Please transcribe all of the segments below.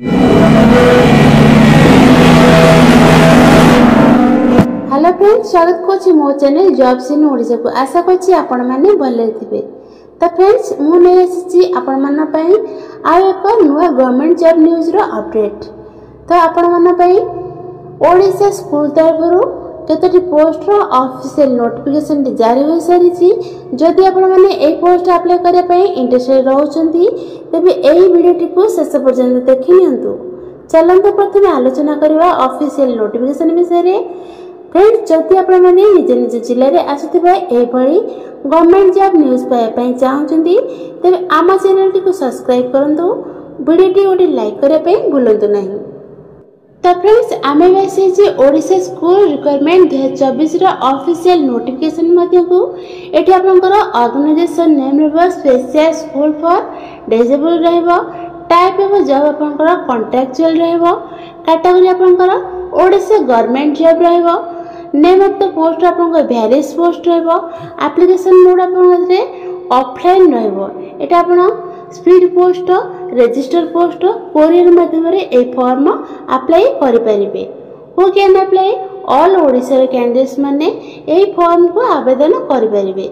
Hello friends, स्वागत करछि मो चैनल जॉब्स इन ओडिशा को। आशा करछि आपण माने भले थिबे। तो फ्रेंड्स, मु नै आछि आपण माने पई आ एक नुवा गवर्नमेंट जॉब न्यूज रो अपडेट। तो आपण माने पई ओडिशा स्कूल तरफरु केतटी पोस्ट रो ऑफिशियल नोटिफिकेशन जारी हो सारी छी। जदि आपण माने ए पोस्ट अप्लाई करे पई इंटरेस्टेड रहउछंती तबे एही वीडियोटी को शेष पर्यंत देखि नियंतु। चलंतु प्रथमे आलोचना करबा ऑफिशियल नोटिफिकेशन विषय। फ्रेंड्स, जदि आपण माने निज निज जिल्ला रे आसुथिबा एभली गवर्नमेंट जॉब न्यूज पाए पई चाहउछंती तबे आमा चैनल को सब्सक्राइब करंतु। वीडियोटी ओडी लाइक करे पई भूलंतु नाही। तो फ्रेंड्स, आमे वैसे जे ओडिशा स्कूल रिक्वायरमेंट 2024 रो ऑफिशियल नोटिफिकेशन मध्ये को एठी आपनकर ऑर्गेनाइजेशन नेम रहबो स्पेशल स्कूल फॉर डिसेबल रहबो। टाइप ऑफ जॉब आपनकर कॉन्ट्रैक्चुअल रहबो। कैटेगरी आपनकर ओडिशा गवर्नमेंट जॉब रहबो। नेम ऑफ द पोस्ट आपनकर वेरियस पोस्ट रहबो। एप्लीकेशन मोड आपनकर ऑफलाइन रहबो। एटा आपन speed post, register post, courier माध्यम रे ए फॉर्म अप्लाई करि परिबे। Who can apply? All Odisha candidates माने ए फॉर्म को आवेदन करि परिबे।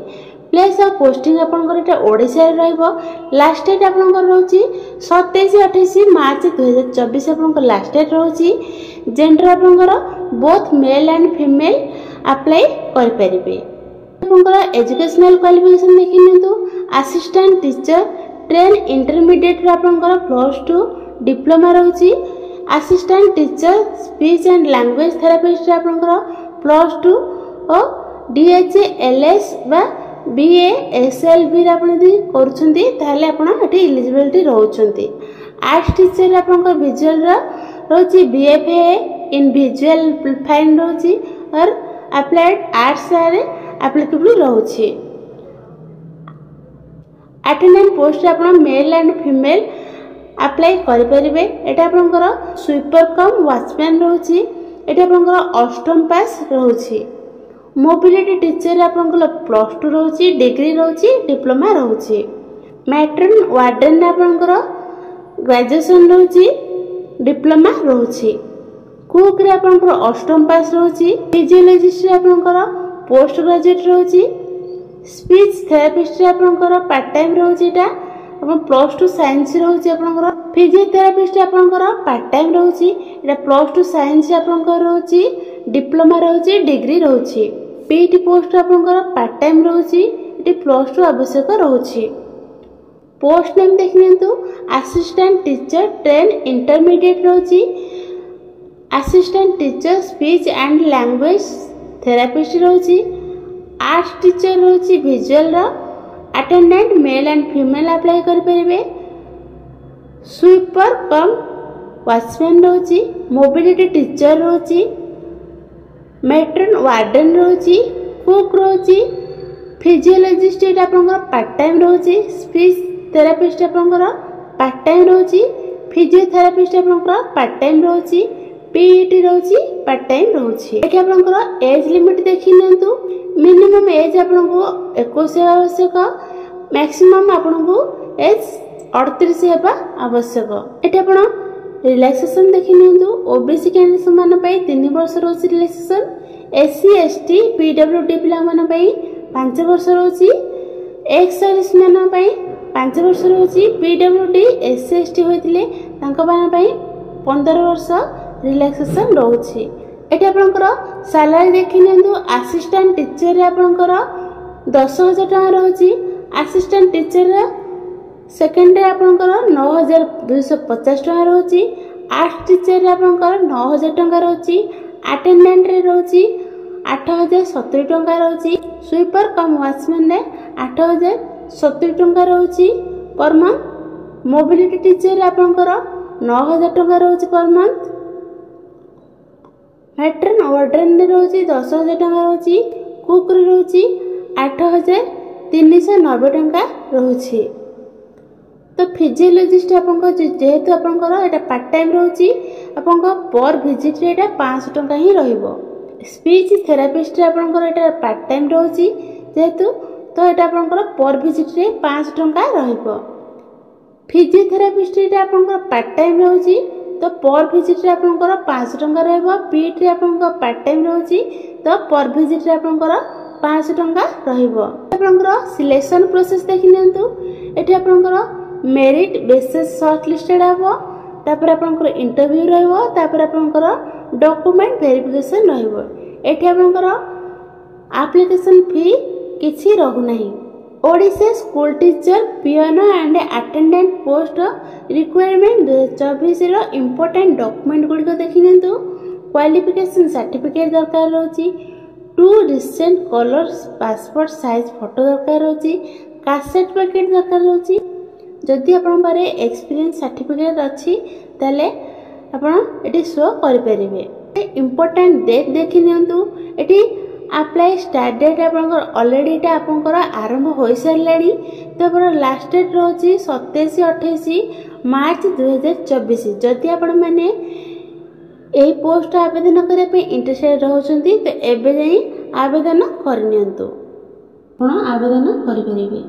प्लेस ऑफ पोस्टिंग आपनकर एटा ओडिशा रे रहबो। लास्ट डेट आपनकर रहउची 27-28 मार्च 2024 आपनकर लास्ट डेट रहउची। जेंडर आपनकर both male and female apply करि परिबे। आपनकर एजुकेशनल क्वालिफिकेशन देखि नियंतु। असिस्टेंट टीचर ट्रेन इंटरमीडिएट रे आपनकर +2 डिप्लोमा रहउची। Assistant teacher speech and language therapist रे आपनकर +2 और DHLS बा BASLB रे आपण यदि करूछंती ताले आपण एठी एलिजिबिलिटी रहउछंती। आर्ट्स टीचर आपनकर विजुअल रा रहउची BFA इन विजुअल फाइन रहउची और अप्लाइड आर्ट्स रे एप्लीकेबल रहउची। अटेंडेंट पोस्ट आपण मेल एंड फीमेल अप्लाई करि परिबे। एटा आपनकर स्वीपर कम वॉचमैन रहउची। एटा आपनकर अष्टम पास रहउची। मोबिलिटी टीचर आपनकर +2 रहउची, डिग्री रहउची, डिप्लोमा रहउची। मैट्रन वार्डन आपनकर ग्रेजुएशन रहउची, डिप्लोमा रहउची। कुक रे आपनकर अष्टम पास रहउची। फिजियोलॉजिस्ट रे आपनकर पोस्ट ग्रेजुएट रहउची। स्पीच थेरेपिस्ट रे आपनकर पार्ट टाइम रहउची। एटा अपन +2 साइंस रहउची। आपनकर फिजियोथेरेपिस्ट आपनकर पार्ट टाइम रहउची। एटा +2 साइंस आपनकर रहउची, डिप्लोमा रहउची, डिग्री रहउची। पीटी पोस्ट आपनकर पार्ट टाइम रहउची। एटी +2 आवश्यक रहउची। पोस्ट नेम देखियंतु। असिस्टेंट टीचर ट्रेन इंटरमीडिएट रहउची। Assistant teacher speech and language therapist रहउची। आर्ट्स टीचर रहउची विजुअल रा। Attendant male and female apply करि परिबे। स्वीपर कम वॉचमैन रहउची। मोबिलिटी टीचर रहउची। मैट्रन वार्डन रहउची। कुक रहउची। फिजियोलॉजिस्ट एटा आपनकर पार्ट टाइम रहउची। स्पीच थेरेपिस्ट आपनकर पार्ट टाइम रहउची। फिजियोथेरेपिस्ट आपनकर पार्ट टाइम रहउची। पीईटी रहउची, पार्ट टाइम रहउची। एठी आपनकर एज लिमिट देखि नियंतु। मिनिमम एज आपनको 21 आवश्यक। मैक्सिमम आपनको एज 38 हेबा आवश्यक। एठी आपण रिलैक्सेशन देखि नियंतु। ओबीसी कैंडिडेट मान पई 3 वर्ष रहउची रिलैक्सेशन। एससी एसटी पीडब्ल्यूडी पिला मान पई 5 वर्ष रहउची। एक्स सर्विस मान पई 5 वर्ष रहउची। पीडब्ल्यूडी एससी एसटी होइतिले तांका मान पई 15 वर्ष रिलैक्सेशन रहउची। एठी आपनकर सैलरी देखि नियंतु। असिस्टेंट टीचर रे आपनकर 10,000 टका रहउची। असिस्टेंट टीचर रे सेकेंड रे आपनकर 9,250 टका रहउची। आर्ट्स टीचर रे आपनकर 9,000 टका रहउची। अटेंडेंट रे रहउची 8,070 टका रहउची। स्वीपर कम वॉचमैन रे 8,070 टका रहउची पर मंथ। मोबिलिटी टीचर रे आपनकर 9,000 टका रहउची पर मंथ। मैट्रन वार्डन रे रहउची 10,000 टका रहउची। कुक रे रहउची 8,390 टका रहउची। तो फिजियोलॉजिस्ट आपनकर जेहेतु आपनकर एटा पार्ट टाइम रहउची, आपनकर पर विजिट रे एटा 500 टका ही रहइबो। स्पीच थेरेपिस्ट रे आपनकर एटा पार्ट टाइम रहउची जेहेतु, तो एटा आपनकर पर विजिट रे 500 टका रहइबो। फिजियोथेरेपिस्ट रे आपनकर पार्ट टाइम रहउची तो पर विजिट रे आपनकर 500 टंका रहबो। पीट रे आपनकर पार्ट टाइम रहउची तो पर विजिट रे आपनकर 500 टंका रहइबो। आपनकर सिलेक्शन प्रोसेस देखि नियंतु। एठी आपनकर मेरिट बेसिस शॉर्ट लिस्टेड हबो, तापर आपनकर इंटरव्यू रहइबो, तापर आपनकर डॉक्यूमेंट वेरिफिकेशन रहइबो। एठी आपनकर एप्लीकेशन फी किछि रहु नाही। Odisha school teacher piano and attendant post recruitment 2024 रो इंपोर्टेंट डॉक्यूमेंट गुड़िक देखि नियंतु। क्वालिफिकेशन सर्टिफिकेट दरकार रहउची, 2 recent colours passport size photo दरकार रहउची, कास्ट सर्टिफिकेट दरकार रहउची। जदि आपन पारे एक्सपीरियंस सर्टिफिकेट अछि तले आपन एटी शो करि परिबे। इंपोर्टेंट डेट देखि नियंतु। एटी अप्लाई स्टार्ट डेट आपनकर ऑलरेडी एटा आपनकर आरंभ होई सारलानी। तो आपन लास्ट डेट रहउची 27-28 मार्च 2024। जदि आपन माने एही पोस्ट आवेदन करे पे इंटरेस्टेड रहउछंती तो एबे जाई आवेदन कर नियंतु। आपण आवेदन करि परिबे।